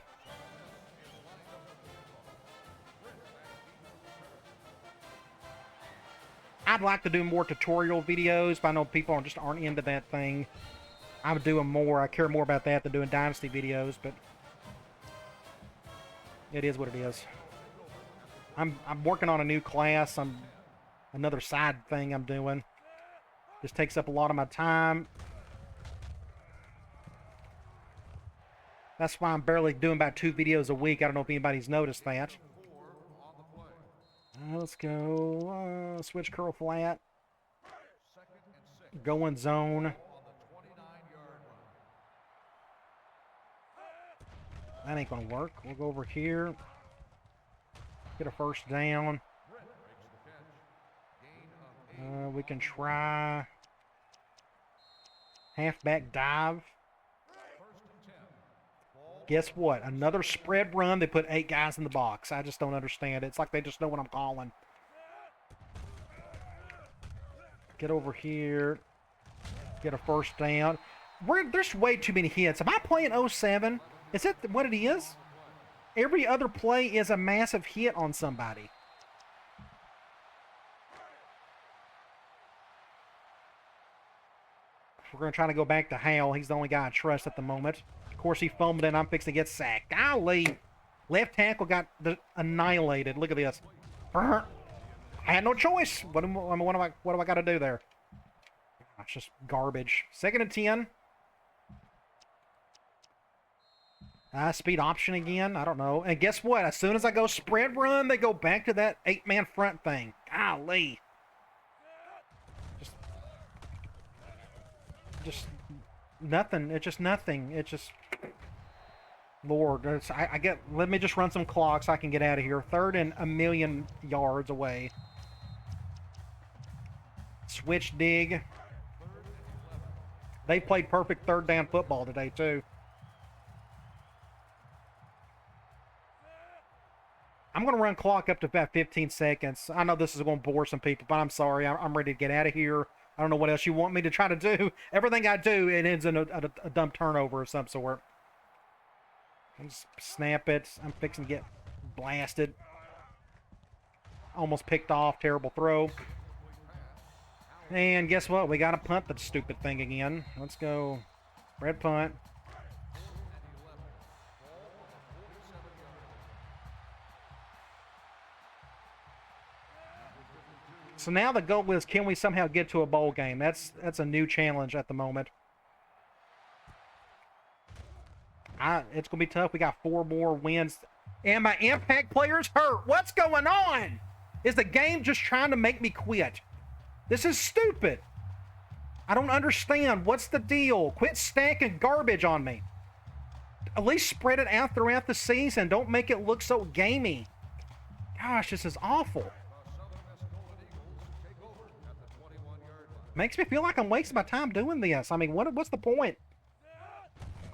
I'd like to do more tutorial videos, but I know people aren't into that thing. I'm doing more. I care more about that than doing Dynasty videos, but it is what it is. I'm working on a new class. Another side thing I'm doing. This takes up a lot of my time. That's why I'm barely doing about 2 videos a week. I don't know if anybody's noticed that. Let's go. Switch curl flat. Going zone. That ain't going to work. We'll go over here. Get a first down. We can try halfback dive. Guess what? Another spread run. They put 8 guys in the box. I just don't understand it. It's like they just know what I'm calling. Get over here. Get a first down. There's way too many hits. Am I playing 07? Is that what it is? Every other play is a massive hit on somebody. We're going to try to go back to Hal. He's the only guy I trust at the moment. Of course, he fumbled and I'm fixing to get sacked. Golly. Left tackle got annihilated. Look at this. I had no choice. What do I got to do there? It's just garbage. 2nd and 10. Speed option again. I don't know. And guess what? As soon as I go spread run, they go back to that 8-man front thing. Golly. Just nothing. It's just nothing. It's just, Lord. Let me just run some clock so I can get out of here. 3rd and 1,000,000 yards away. Switch dig. They played perfect 3rd down football today too. I'm going to run clock up to about 15 seconds. I know this is going to bore some people, but I'm sorry. I'm ready to get out of here. I don't know what else you want me to try to do. Everything I do, it ends in a dumb turnover of some sort. I'll just snap it. I'm fixing to get blasted. Almost picked off. Terrible throw. And guess what? We got to punt the stupid thing again. Let's go. Red punt. So now the goal is, can we somehow get to a bowl game? That's a new challenge at the moment. It's going to be tough. We got 4 more wins. And my impact player's hurt. What's going on? Is the game just trying to make me quit? This is stupid. I don't understand. What's the deal? Quit stacking garbage on me. At least spread it out throughout the season. Don't make it look so gamey. Gosh, this is awful. Makes me feel like I'm wasting my time doing this. I mean, what's the point?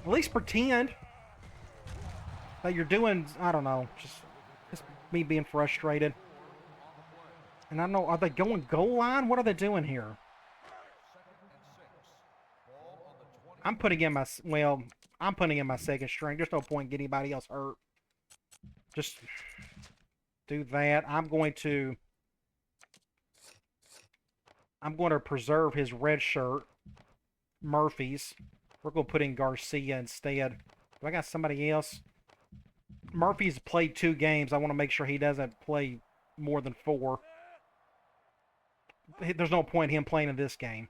At least pretend that you're doing, I don't know, just me being frustrated. And I don't know, are they going goal line? What are they doing here? I'm putting in my 2nd string. There's no point in getting anybody else hurt. Just do that. I'm going to preserve his red shirt, Murphy's. We're going to put in Garcia instead. Do I got somebody else? Murphy's played 2 games. I want to make sure he doesn't play more than 4. There's no point in him playing in this game.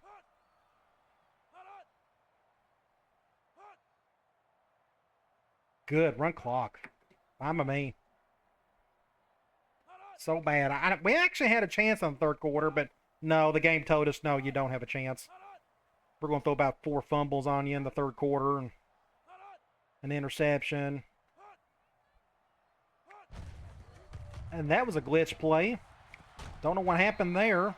Good. Run clock. Fine by me. So bad. We actually had a chance on the 3rd quarter, but no, the game told us, no, you don't have a chance. We're going to throw about 4 fumbles on you in the 3rd quarter and an interception. And that was a glitch play. Don't know what happened there.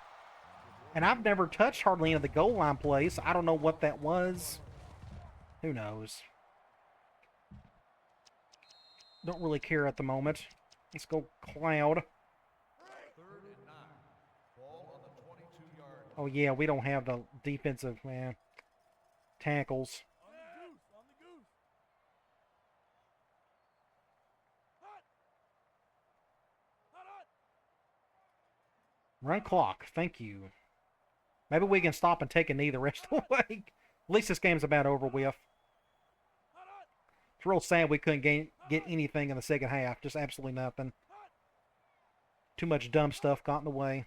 And I've never touched hardly any of the goal line plays. I don't know what that was. Who knows? Don't really care at the moment. Let's go Cloud. Oh, yeah, we don't have the defensive, tackles. Run clock. Thank you. Maybe we can stop and take a knee the rest of the way. At least this game's about over with. It's real sad we couldn't get anything in the 2nd half. Just absolutely nothing. Too much dumb stuff got in the way.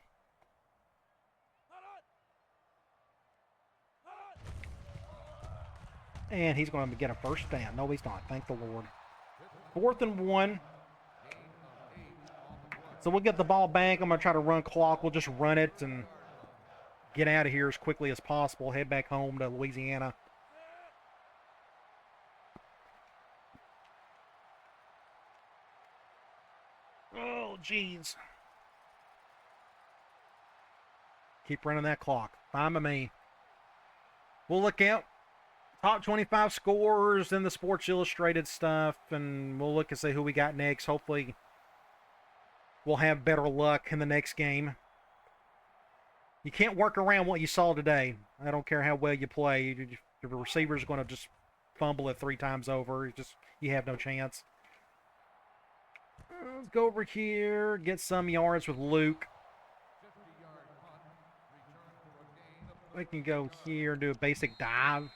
And he's going to get a first down. No, he's not. Thank the Lord. 4th and 1. So we'll get the ball back. I'm going to try to run clock. We'll just run it and get out of here as quickly as possible. Head back home to Louisiana. Oh, jeez. Keep running that clock. Fine by me. We'll look out top 25 scores in the Sports Illustrated stuff, and we'll look and see who we got next. Hopefully, we'll have better luck in the next game. You can't work around what you saw today. I don't care how well you play. The receiver's going to just fumble it 3 times over. You have no chance. Let's go over here, get some yards with Luke. We can go here and do a basic dive.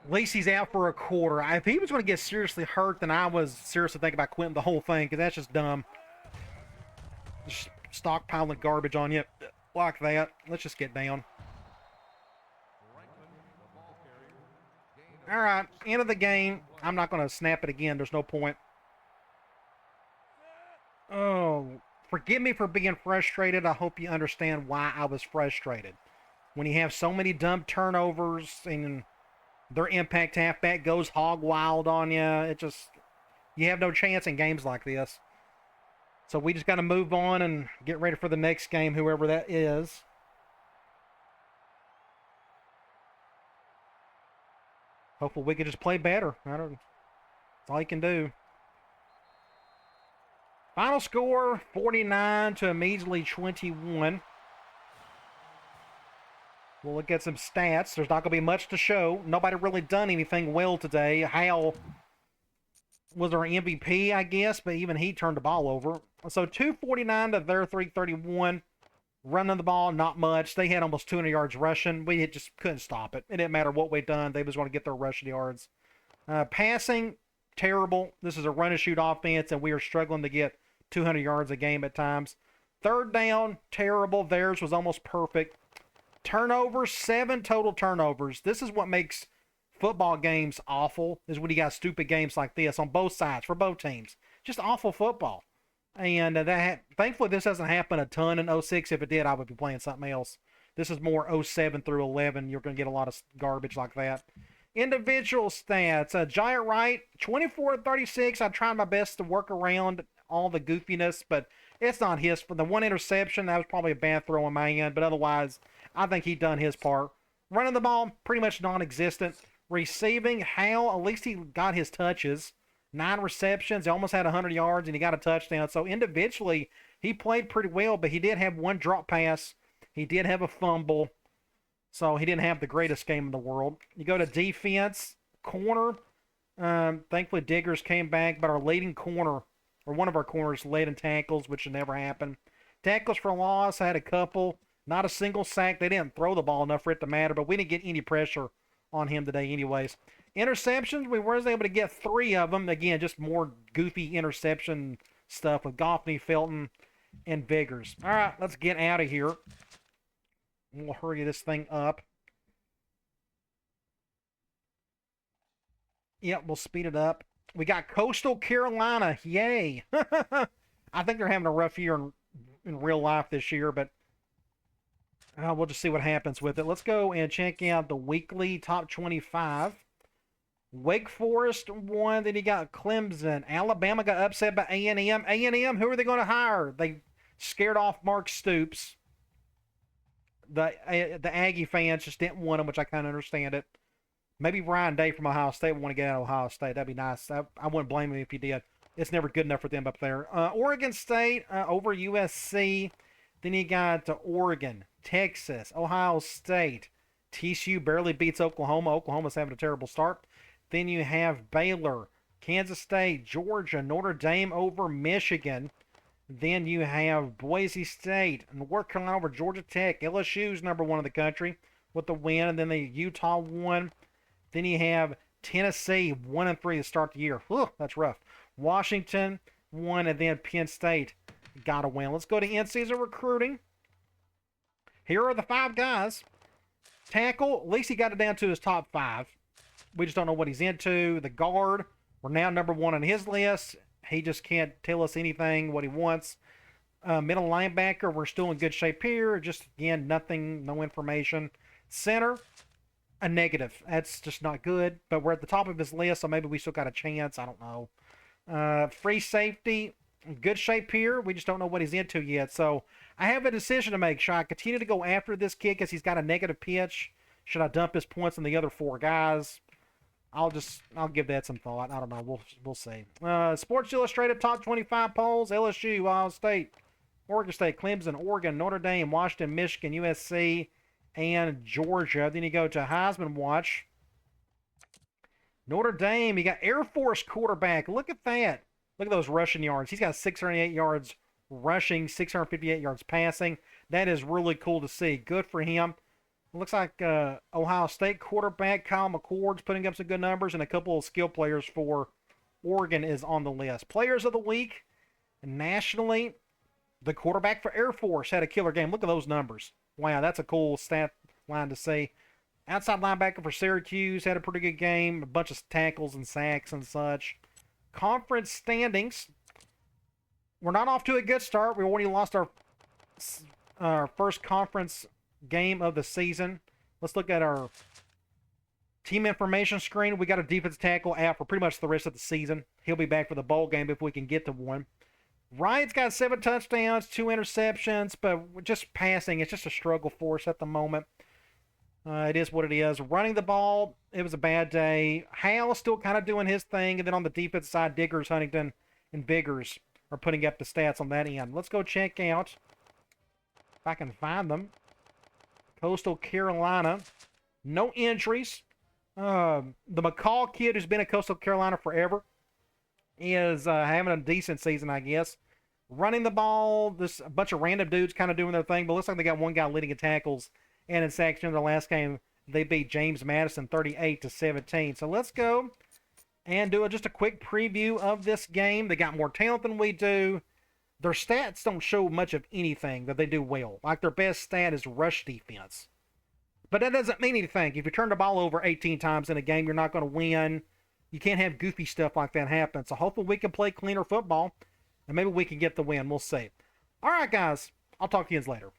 At least he's out for a quarter. If he was going to get seriously hurt, then I was seriously thinking about quitting the whole thing, because that's just dumb. Just stockpiling garbage on you like that. Let's just get down. All right, end of the game. I'm not going to snap it again. There's no point. Oh, forgive me for being frustrated. I hope you understand why I was frustrated. When you have so many dumb turnovers and their impact halfback goes hog wild on you, you have no chance in games like this. So we just got to move on and get ready for the next game, whoever that is. Hopefully we can just play better. That's all you can do. Final score, 49 to a measly 21. We'll look at some stats. There's not going to be much to show. Nobody really done anything well today. Hal was our MVP, I guess, but even he turned the ball over. So 249 to their 331. Running the ball, not much. They had almost 200 yards rushing. We just couldn't stop it. It didn't matter what we'd done. They was going to get their rushing yards. Passing, terrible. This is a run-and-shoot offense, and we are struggling to get 200 yards a game at times. Third down, terrible. Theirs was almost perfect. Turnovers, 7 total turnovers. This is what makes football games awful, is when you got stupid games like this on both sides, for both teams. Just awful football. And thankfully, this doesn't happen a ton in 06. If it did, I would be playing something else. This is more 07 through 11. You're going to get a lot of garbage like that. Individual stats. Giant Wright, 24-36. I tried my best to work around all the goofiness, but it's not his. For the one interception, that was probably a bad throw on my end, but otherwise, I think he done his part. Running the ball, pretty much non-existent. Receiving, Hal, at least he got his touches. 9 receptions, he almost had 100 yards, and he got a touchdown. So individually, he played pretty well, but he did have 1 drop pass. He did have a fumble. So he didn't have the greatest game in the world. You go to defense, corner. Thankfully, Diggers came back, but our leading corner, or one of our corners, led in tackles, which should never happen. Tackles for loss, I had a couple. Not a single sack. They didn't throw the ball enough for it to matter, but we didn't get any pressure on him today anyways. Interceptions, we were able to get 3 of them. Again, just more goofy interception stuff with Goffney, Felton, and Biggers. All right, let's get out of here. We'll hurry this thing up. Yep, we'll speed it up. We got Coastal Carolina. Yay. I think they're having a rough year in real life this year, but we'll just see what happens with it. Let's go and check out the weekly top 25. Wake Forest won. Then you got Clemson. Alabama got upset by A&M. A&M, who are they going to hire? They scared off Mark Stoops. The Aggie fans just didn't want him, which I kind of understand it. Maybe Ryan Day from Ohio State would want to get out of Ohio State. That'd be nice. I wouldn't blame him if he did. It's never good enough for them up there. Oregon State over USC. Then you got Oregon, Texas, Ohio State. TCU barely beats Oklahoma. Oklahoma's having a terrible start. Then you have Baylor, Kansas State, Georgia, Notre Dame over Michigan. Then you have Boise State, North Carolina over Georgia Tech. LSU's number 1 in the country with the win. And then the Utah won. Then you have Tennessee 1-3 to start the year. Whew, that's rough. Washington won, and then Penn State got a win. Let's go to in-season recruiting. Here are the 5 guys. Tackle, at least he got it down to his top 5. We just don't know what he's into. The guard, we're now number 1 on his list. He just can't tell us anything what he wants. Middle linebacker, we're still in good shape here. Just again, nothing, no information. Center, a negative. That's just not good. But we're at the top of his list, so maybe we still got a chance. I don't know. Free safety, good shape here. We just don't know what he's into yet. So I have a decision to make. Should I continue to go after this kid because he's got a negative pitch? Should I dump his points on the other 4 guys? I'll give that some thought. I don't know. We'll see. Sports Illustrated top 25 polls: LSU, Ohio State, Oregon State, Clemson, Oregon, Notre Dame, Washington, Michigan, USC, and Georgia. Then you go to Heisman Watch. Notre Dame, you got Air Force quarterback. Look at that. Look at those rushing yards. He's got 608 yards rushing, 658 yards passing. That is really cool to see. Good for him. Looks like Ohio State quarterback Kyle McCord's putting up some good numbers, and a couple of skill players for Oregon is on the list. Players of the week, nationally, the quarterback for Air Force had a killer game. Look at those numbers. Wow, that's a cool stat line to see. Outside linebacker for Syracuse had a pretty good game. A bunch of tackles and sacks and such. Conference standings. We're not off to a good start. We already lost our first conference game of the season. Let's look at our team information screen. We got a defensive tackle out for pretty much the rest of the season. He'll be back for the bowl game if we can get to one. Ryan's got 7 touchdowns, 2 interceptions, but just passing, it's just a struggle for us at the moment. It is what it is. Running the ball, it was a bad day. Hal's still kind of doing his thing, and then on the defense side, Diggers, Huntington, and Biggers are putting up the stats on that end. Let's go check out, if I can find them, Coastal Carolina. No injuries. The McCall kid, who's been at Coastal Carolina forever, is having a decent season, I guess. Running the ball, this a bunch of random dudes kind of doing their thing, but looks like they got one guy leading in tackles and in sacks. In the last game, they beat James Madison 38-17. So let's go and do just a quick preview of this game. They got more talent than we do. Their stats don't show much of anything that they do well. Like their best stat is rush defense. But that doesn't mean anything. If you turn the ball over 18 times in a game, you're not going to win. You can't have goofy stuff like that happen. So hopefully we can play cleaner football, and maybe we can get the win. We'll see. All right, guys. I'll talk to you later.